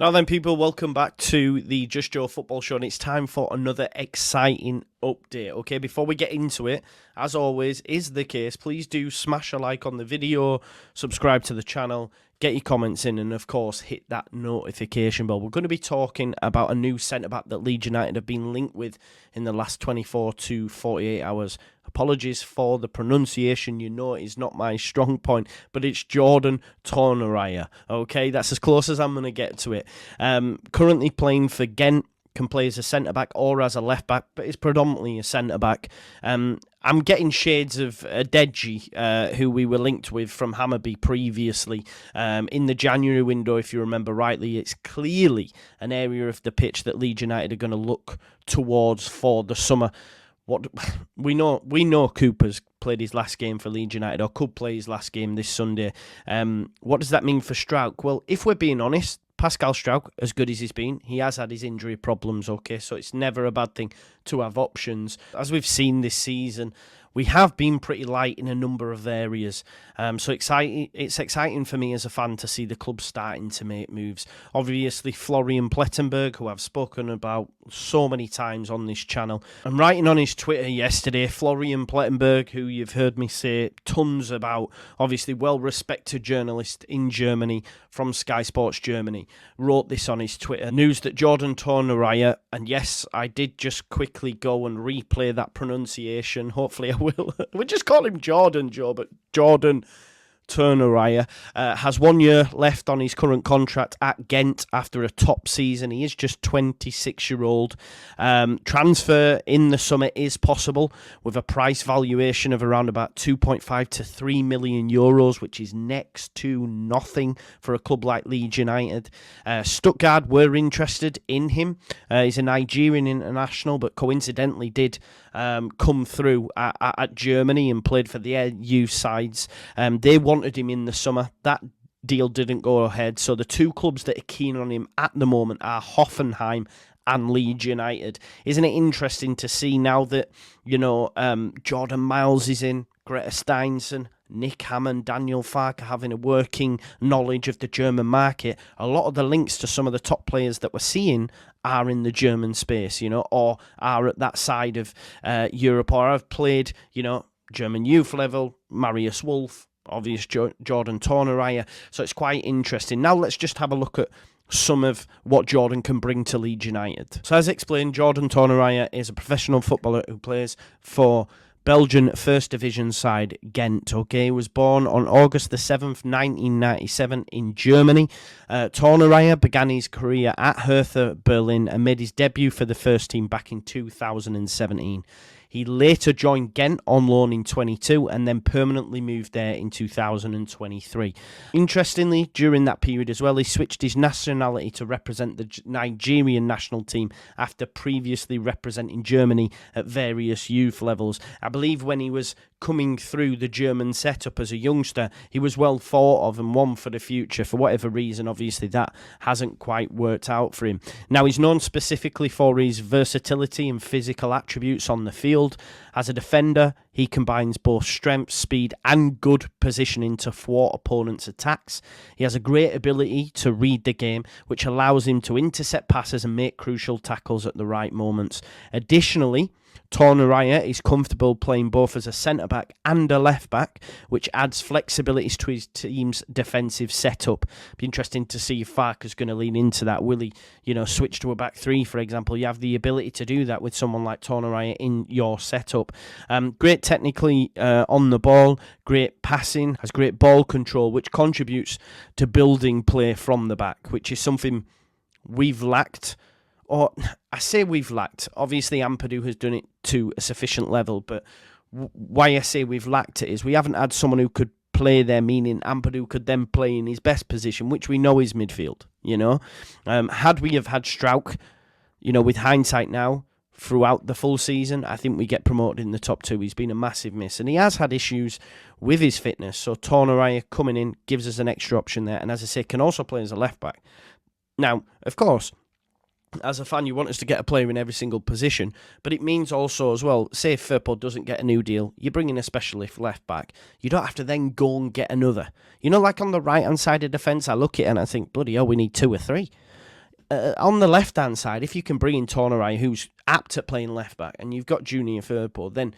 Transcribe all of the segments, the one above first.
Now then, people, welcome back to the Just Joe Football Show, and it's time for another exciting update. Okay, before we get into it, as always is the case, please do smash a like on the video, subscribe to the channel, get your comments in, and of course hit that notification bell. We're going to be talking about a new centre-back that Leeds United have been linked with in the last 24 to 48 hours. Apologies for the pronunciation, you know it is not my strong point, but it's Jordan Torunarigha. Okay, that's as close as I'm going to get to it. Currently playing for Gent, can play as a centre-back or as a left-back, but it's predominantly a centre-back. I'm getting shades of Deji, who we were linked with from Hammarby previously. In the January window, if you remember rightly, it's clearly an area of the pitch that Leeds United are going to look towards for the summer. What we know Cooper's played his last game for Leeds United, or could play his last game this Sunday. What does that mean for Struijk? Well, if we're being honest, Pascal Struijk, as good as he's been, he has had his injury problems, okay? So it's never a bad thing to have options. As we've seen this season, we have been pretty light in a number of areas. So it's exciting for me as a fan to see the club starting to make moves. Obviously, Florian Plettenberg, who I've spoken about so many times on this channel. I'm writing on his Twitter yesterday, Florian Plettenberg, who you've heard me say tons about, obviously well-respected journalist in Germany from Sky Sports Germany, wrote this on his Twitter. News that Jordan Torunarigha, and yes, I did just quickly go and replay that pronunciation. Hopefully I will. We just call him Jordan, Joe, but Jordan Torunarigha has 1 year left on his current contract at Gent after a top season. He is just 26-year-old. Transfer in the summer is possible with a price valuation of around about 2.5 to 3 million euros, which is next to nothing for a club like Leeds United. Stuttgart were interested in him. He's a Nigerian international, but coincidentally did come through at Germany and played for their youth sides. They wanted him in the summer. That deal didn't go ahead. So the two clubs that are keen on him at the moment are Hoffenheim and Leeds United. Isn't it interesting to see now that, Jordan Miles is in, Greta Steinsen, Nick Hammond, Daniel Farke having a working knowledge of the German market? A lot of the links to some of the top players that we're seeing are in the German space, or are at that side of Europe, or have played, German youth level, Marius Wolf, obvious Jordan Torunarigha. So it's quite interesting. Now let's just have a look at some of what Jordan can bring to Leeds United. So as explained, Jordan Torunarigha is a professional footballer who plays for Belgian First Division side Gent. Okay, he was born on August the 7th, 1997 in Germany. Torunarigha began his career at Hertha Berlin and made his debut for the first team back in 2017. He later joined Gent on loan in 22 and then permanently moved there in 2023. Interestingly, during that period as well, he switched his nationality to represent the Nigerian national team after previously representing Germany at various youth levels. I believe when he was coming through the German setup as a youngster, he was well thought of and one for the future. For whatever reason, obviously that hasn't quite worked out for him. Now, he's known specifically for his versatility and physical attributes on the field. As a defender, he combines both strength, speed and good positioning to thwart opponents' attacks. He has a great ability to read the game, which allows him to intercept passes and make crucial tackles at the right moments. Additionally, Torunarigha is comfortable playing both as a centre-back and a left-back, which adds flexibilities to his team's defensive setup. Be interesting to see if Farke is going to lean into that. Will he, switch to a back three, for example? You have the ability to do that with someone like Torunarigha in your setup. Great technically on the ball, great passing, has great ball control, which contributes to building play from the back, which is something we've lacked. Or I say we've lacked. Obviously, Ampadu has done it to a sufficient level, but why I say we've lacked it is we haven't had someone who could play there, meaning Ampadu could then play in his best position, which we know is midfield, Had we have had Struijk, with hindsight now, throughout the full season, I think we get promoted in the top two. He's been a massive miss, and he has had issues with his fitness, so Torunarigha coming in gives us an extra option there, and as I say, can also play as a left-back. Now, of course, as a fan, you want us to get a player in every single position, but it means also as well, say if Firpo doesn't get a new deal, you bring in a specialist left back. You don't have to then go and get another. Like on the right-hand side of defence, I look at it and I think, bloody hell, we need two or three. on the left-hand side, if you can bring in Torunarigha, who's apt at playing left-back, and you've got Junior Firpo, then,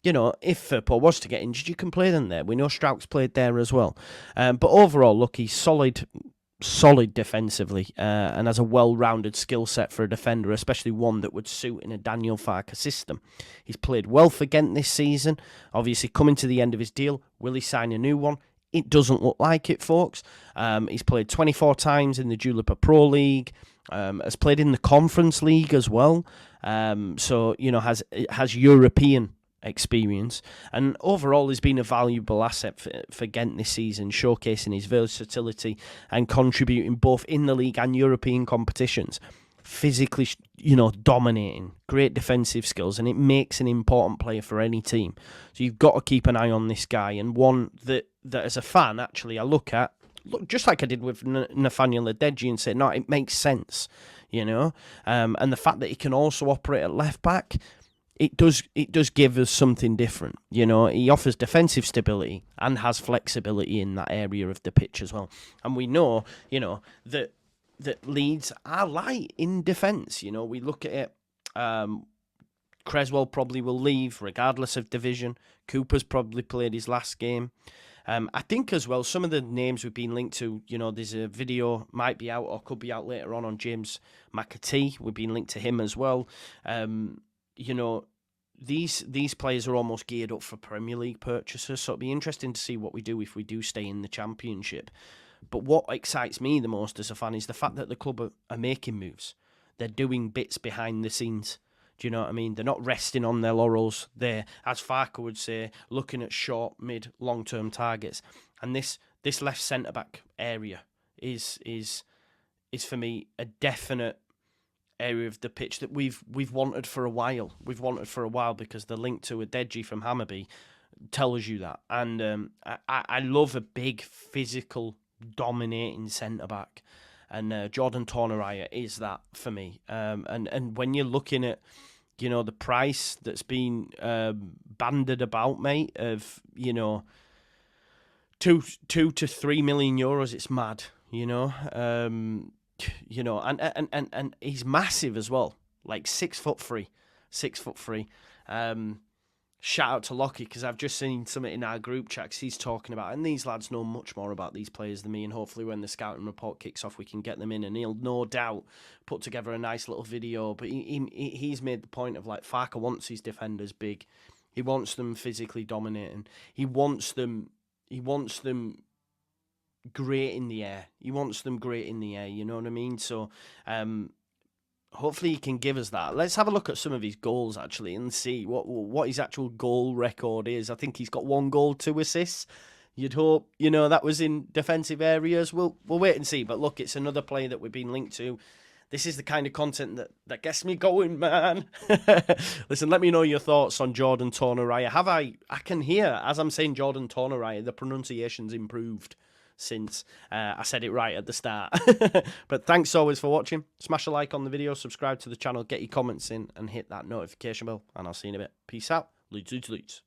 you know, if Firpo was to get injured, you can play them there. We know Strauch's played there as well. But overall, look, he's solid defensively, and has a well-rounded skill set for a defender, especially one that would suit in a Daniel Farke system. He's played well for Gent this season. Obviously, coming to the end of his deal, will he sign a new one? It doesn't look like it, folks. He's played 24 times in the Jupiler Pro League, has played in the Conference League as well, so, you know, has European experience, and overall has been a valuable asset for Gent this season, showcasing his versatility and contributing both in the league and European competitions. Physically, you know, dominating, great defensive skills, and it makes an important player for any team. So you've got to keep an eye on this guy, and one that as a fan, actually, I look just like I did with Nathaniel Adeji and say, no, it makes sense, you know, and the fact that he can also operate at left back, it does give us something different. You know, he offers defensive stability and has flexibility in that area of the pitch as well. And we know, you know, that Leeds are light in defence. You know, we look at it. Creswell probably will leave regardless of division. Cooper's probably played his last game. I think as well, some of the names we've been linked to, you know, there's a video might be out or could be out later on James McAtee. We've been linked to him as well. You know, these players are almost geared up for Premier League purchases, so it'll be interesting to see what we do if we do stay in the Championship. But what excites me the most as a fan is the fact that the club are making moves. They're doing bits behind the scenes. Do you know what I mean? They're not resting on their laurels. They're, as Farke would say, looking at short, mid, long-term targets. And this left centre-back area is for me a definite area of the pitch that we've wanted for a while. We've wanted for a while because the link to Adeji from Hammarby tells you that. And I love a big, physical, dominating centre-back. And Jordan Torunarigha is that for me. And when you're looking at, you know, the price that's been bandied about, mate, of, you know, 2 to 3 million euros, it's mad, you know. You know, and he's massive as well, like 6'3", 6'3". Shout out to Lockie, because I've just seen something in our group chats he's talking about, and these lads know much more about these players than me, and hopefully when the scouting report kicks off we can get them in, and he'll no doubt put together a nice little video. But he's made the point of, like, Farke wants his defenders big, he wants them physically dominating, he wants them great in the air, you know what I mean? So hopefully he can give us that. Let's have a look at some of his goals, actually, and see what his actual goal record is. I think he's got 1 goal, 2 assists. You'd hope, you know, that was in defensive areas. We'll wait and see. But look, it's another player that we've been linked to. This is the kind of content that gets me going, man. Listen, let me know your thoughts on Jordan Torunarigha. I can hear, as I'm saying Jordan Torunarigha, the pronunciation's improved since I said it right at the start. But thanks always for watching. Smash a like on the video, subscribe to the channel, get your comments in, and hit that notification bell. And I'll see you in a bit. Peace out. Leeds.